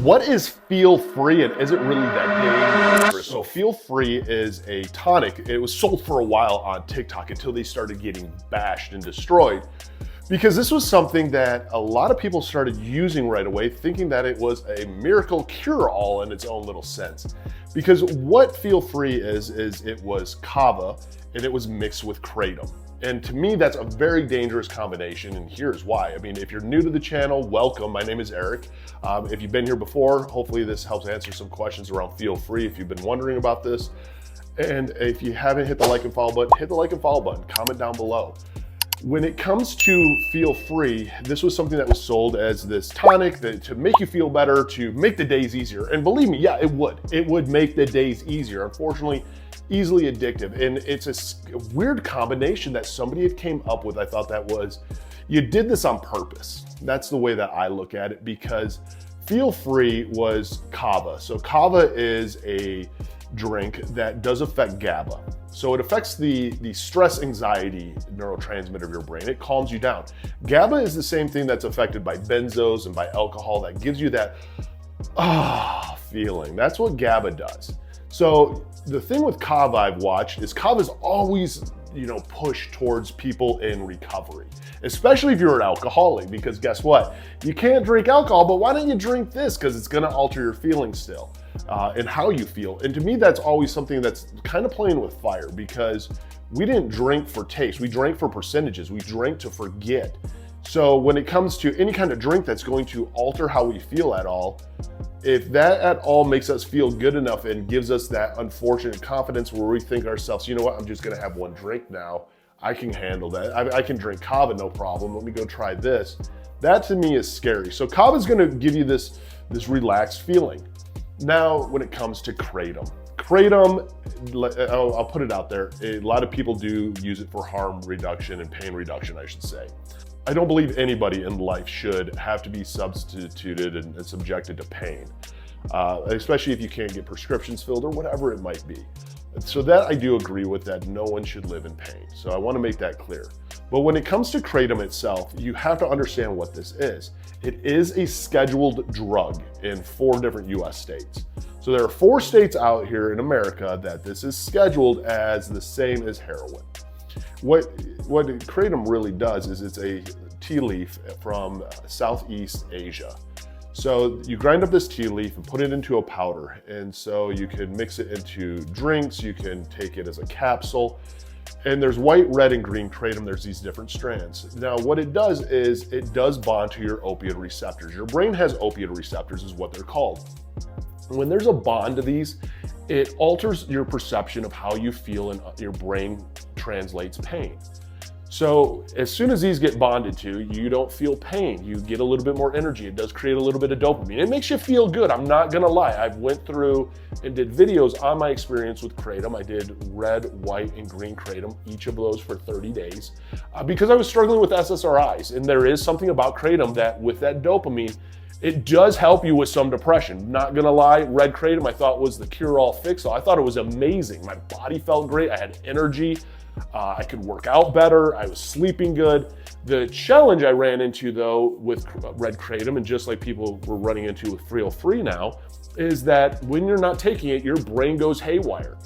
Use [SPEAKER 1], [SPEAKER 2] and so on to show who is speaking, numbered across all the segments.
[SPEAKER 1] What is Feel Free and is it really that dangerous? So Feel Free is a tonic. It was sold for a while on TikTok until they started getting bashed and destroyed, because this was something that a lot of people started using right away, thinking that it was a miracle cure-all in its own little sense. Because what Feel Free is it was kava and it was mixed with kratom. And to me, that's a very dangerous combination, and here's why. I mean, if you're new to the channel, welcome. My name is Eric. If you've been here before, hopefully this helps answer some questions around Feel Free if you've been wondering about this. And if you haven't hit the like and follow button, hit the like and follow button, comment down below. When it comes to Feel Free, this was something that was sold as this tonic to make you feel better, to make the days easier. And believe me, yeah, it would. It would make the days easier. Unfortunately, easily addictive. And it's a weird combination that somebody had came up with. I thought that was, you did this on purpose. That's the way that I look at it, because Feel Free was kava. So kava is a drink that does affect GABA. So it affects the stress anxiety neurotransmitter of your brain. It calms you down. GABA is the same thing that's affected by benzos and by alcohol that gives you that feeling. That's what GABA does. So the thing with kava I've watched is kava's always, pushed towards people in recovery, especially if you're an alcoholic, because guess what? You can't drink alcohol, but why don't you drink this? Because it's gonna alter your feelings still and how you feel. And to me, that's always something that's kind of playing with fire, because we didn't drink for taste. We drank for percentages. We drank to forget. So when it comes to any kind of drink that's going to alter how we feel at all, if that at all makes us feel good enough and gives us that unfortunate confidence where we think ourselves, you know what, I'm just gonna have one drink now, I can handle that. I can drink kava, no problem. Let me go try this. That to me is scary. So kava is gonna give you this relaxed feeling. Now, when it comes to kratom, I'll put it out there. A lot of people do use it for harm reduction and pain reduction, I should say. I don't believe anybody in life should have to be substituted and subjected to pain, especially if you can't get prescriptions filled or whatever it might be. So that I do agree with, that no one should live in pain. So I want to make that clear. But when it comes to kratom itself, you have to understand what this is. It is a scheduled drug in 4 different US states. So there are 4 states out here in America that this is scheduled as the same as heroin. What kratom really does is it's a tea leaf from Southeast Asia. So you grind up this tea leaf and put it into a powder. And so you can mix it into drinks, you can take it as a capsule. And there's white, red, and green kratom. There's these different strands. Now what it does is it does bond to your opioid receptors. Your brain has opioid receptors is what they're called. When there's a bond to these, it alters your perception of how you feel, and your brain translates pain. So as soon as these get bonded to, you don't feel pain. You get a little bit more energy. It does create a little bit of dopamine. It makes you feel good. I'm not gonna lie. I went through and did videos on my experience with kratom. I did red, white, and green kratom, each of those for 30 days, because I was struggling with SSRIs. And there is something about kratom that with that dopamine, it does help you with some depression. Not gonna lie, red kratom I thought was the cure-all fix-all. I thought it was amazing. My body felt great. I had energy. I could work out better. I was sleeping good. The challenge I ran into though with red kratom, and just like people were running into with Feel Free now, is that when you're not taking it, your brain goes haywire.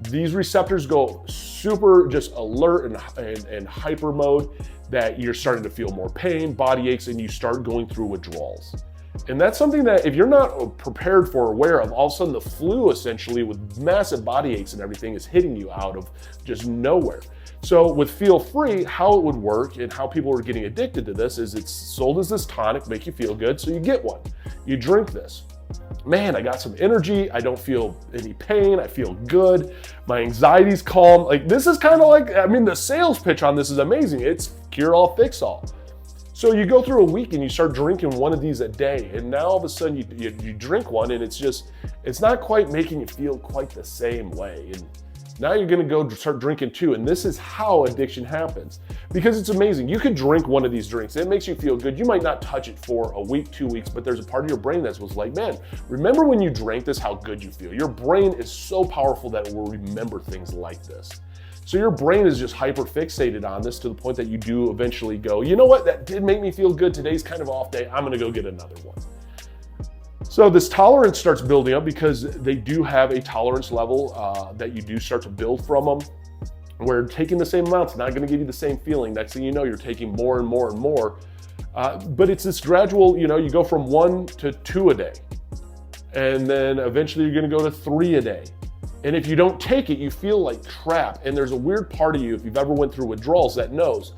[SPEAKER 1] These receptors go super just alert and hyper mode, that you're starting to feel more pain, body aches, and you start going through withdrawals. And that's something that if you're not prepared for, aware of, all of a sudden the flu essentially with massive body aches and everything is hitting you out of just nowhere. So with Feel Free, how it would work and how people are getting addicted to this is it's sold as this tonic, make you feel good. So you get one, you drink this. Man, I got some energy. I don't feel any pain. I feel good. My anxiety's calm. Like this is kind of like, I mean, the sales pitch on this is amazing. It's cure all, fix all. So you go through a week and you start drinking one of these a day, and now all of a sudden you drink one and it's not quite making you feel quite the same way. And now you're gonna go start drinking 2, and this is how addiction happens. Because it's amazing. You could drink one of these drinks, it makes you feel good. You might not touch it for a week, 2 weeks, but there's a part of your brain that was like, man, remember when you drank this, how good you feel. Your brain is so powerful that it will remember things like this. So your brain is just hyper fixated on this to the point that you do eventually go, you know what, that did make me feel good. Today's kind of off day. I'm gonna go get another one. So So this tolerance starts building up because they do have a tolerance level that you do start to build from them, where taking the same amount's not going to give you the same feeling. Next thing you know, you're taking more and more and more. But it's this gradual, you go from 1 to 2 a day. And then eventually you're going to go to 3 a day. And if you don't take it, you feel like crap. And there's a weird part of you, if you've ever went through withdrawals, that knows,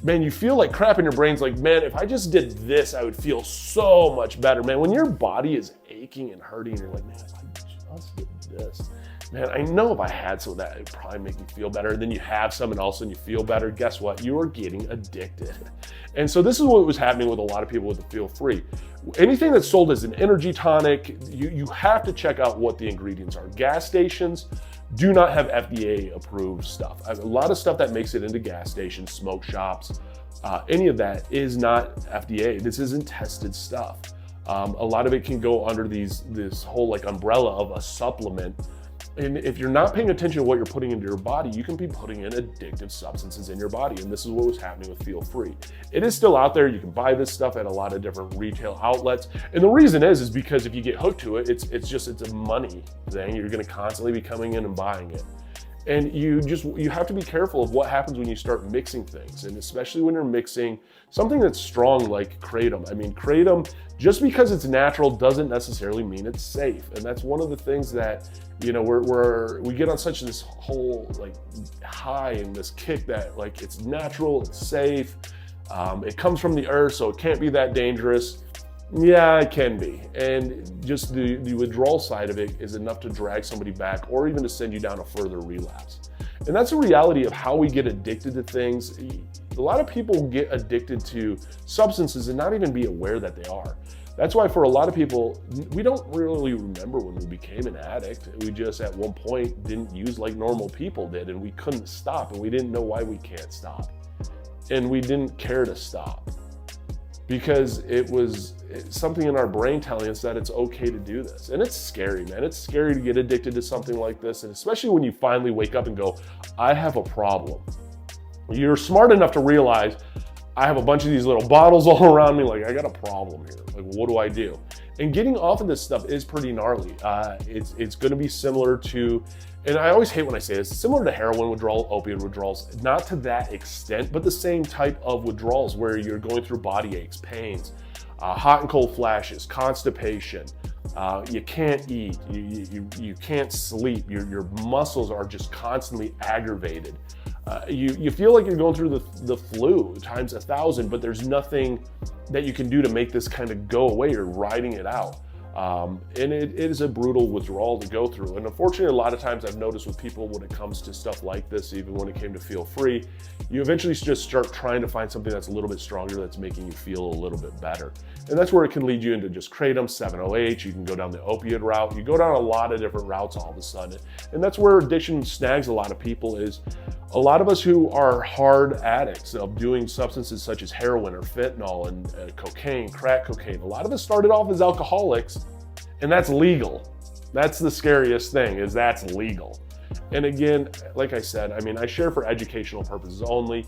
[SPEAKER 1] man, you feel like crap and your brain's like, man, if I just did this, I would feel so much better. Man, when your body is aching and hurting, you're like, man, if I just did this, man, I know if I had some of that, it'd probably make me feel better. And then you have some and all of a sudden you feel better. Guess what? You are getting addicted. And so this is what was happening with a lot of people with the Feel Free. Anything that's sold as an energy tonic, you have to check out what the ingredients are. Gas stations do not have FDA approved stuff. A lot of stuff that makes it into gas stations, smoke shops, any of that is not FDA. This isn't tested stuff. A lot of it can go under this whole like umbrella of a supplement. And if you're not paying attention to what you're putting into your body, you can be putting in addictive substances in your body. And this is what was happening with Feel Free. It is still out there. You can buy this stuff at a lot of different retail outlets. And the reason is because if you get hooked to it, it's a money thing. You're going to constantly be coming in and buying it. And you have to be careful of what happens when you start mixing things. And especially when you're mixing something that's strong like Kratom. I mean, Kratom, just because it's natural doesn't necessarily mean it's safe. And that's one of the things that, we get on such this whole like high and this kick that like it's natural, it's safe, it comes from the earth, so it can't be that dangerous. Yeah, it can be. And just the withdrawal side of it is enough to drag somebody back or even to send you down a further relapse. And that's the reality of how we get addicted to things. A lot of people get addicted to substances and not even be aware that they are. That's why for a lot of people, we don't really remember when we became an addict. We just at one point didn't use like normal people did, and we couldn't stop, and we didn't know why we can't stop. And we didn't care to stop because it's something in our brain telling us that it's okay to do this. And it's scary, man. It's scary to get addicted to something like this. And especially when you finally wake up and go, I have a problem. You're smart enough to realize I have a bunch of these little bottles all around me. Like, I got a problem here. Like, what do I do? And getting off of this stuff is pretty gnarly. It's going to be similar to, and I always hate when I say this, it's similar to heroin withdrawal, opiate withdrawals, not to that extent, but the same type of withdrawals where you're going through body aches, pains, hot and cold flashes, constipation. You can't eat, you can't sleep, your muscles are just constantly aggravated. You feel like you're going through the flu times 1,000, but there's nothing that you can do to make this kind of go away. You're riding it out. And it is a brutal withdrawal to go through. And unfortunately, a lot of times I've noticed with people when it comes to stuff like this, even when it came to Feel Free, you eventually just start trying to find something that's a little bit stronger, that's making you feel a little bit better. And that's where it can lead you into just Kratom, 7-OH, you can go down the opiate route, you go down a lot of different routes all of a sudden. And that's where addiction snags a lot of people is a lot of us who are hard addicts of doing substances such as heroin or fentanyl and cocaine, crack cocaine. A lot of us started off as alcoholics, and that's legal. That's the scariest thing, is that's legal. And again, like I said, I mean, I share for educational purposes only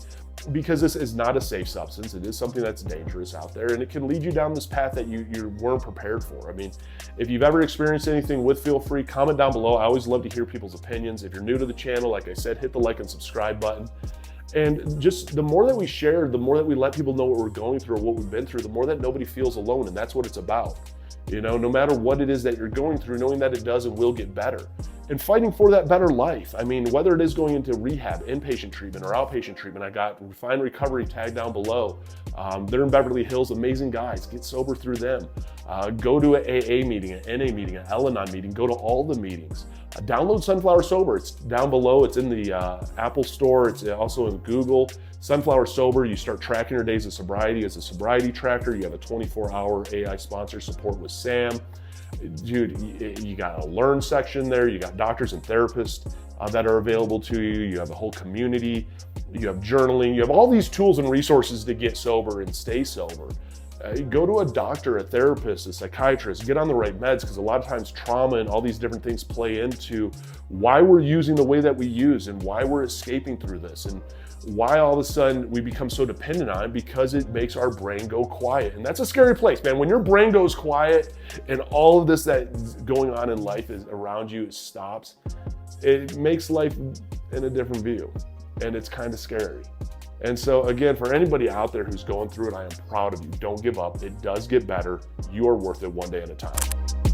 [SPEAKER 1] because this is not a safe substance. It is something that's dangerous out there, and it can lead you down this path that you weren't prepared for. I mean, if you've ever experienced anything with Feel Free, comment down below. I always love to hear people's opinions. If you're new to the channel, like I said, hit the like and subscribe button. And just the more that we share, the more that we let people know what we're going through or what we've been through, the more that nobody feels alone, and that's what it's about. No matter what it is that you're going through, knowing that it does and will get better and fighting for that better life. I mean, whether it is going into rehab, inpatient treatment or outpatient treatment, I got Refine Recovery tagged down below. They're in Beverly Hills, amazing guys. Get sober through them. Go to an AA meeting, an NA meeting, an Al-Anon meeting, go to all the meetings. Download Sunflower Sober. It's down below. It's in the Apple Store. It's also in Google. Sunflower Sober, you start tracking your days of sobriety as a sobriety tracker. You have a 24-hour AI sponsor support with Sam. Dude, you got a learn section there. You got doctors and therapists that are available to you. You have a whole community. You have journaling. You have all these tools and resources to get sober and stay sober. Go to a doctor, a therapist, a psychiatrist, get on the right meds, because a lot of times trauma and all these different things play into why we're using the way that we use and why we're escaping through this. And Why all of a sudden we become so dependent on it? Because it makes our brain go quiet. And that's a scary place, man. When your brain goes quiet and all of this that's going on in life is around you, it stops, it makes life in a different view. And it's kind of scary. And so again, for anybody out there who's going through it, I am proud of you. Don't give up. It does get better. You are worth it one day at a time.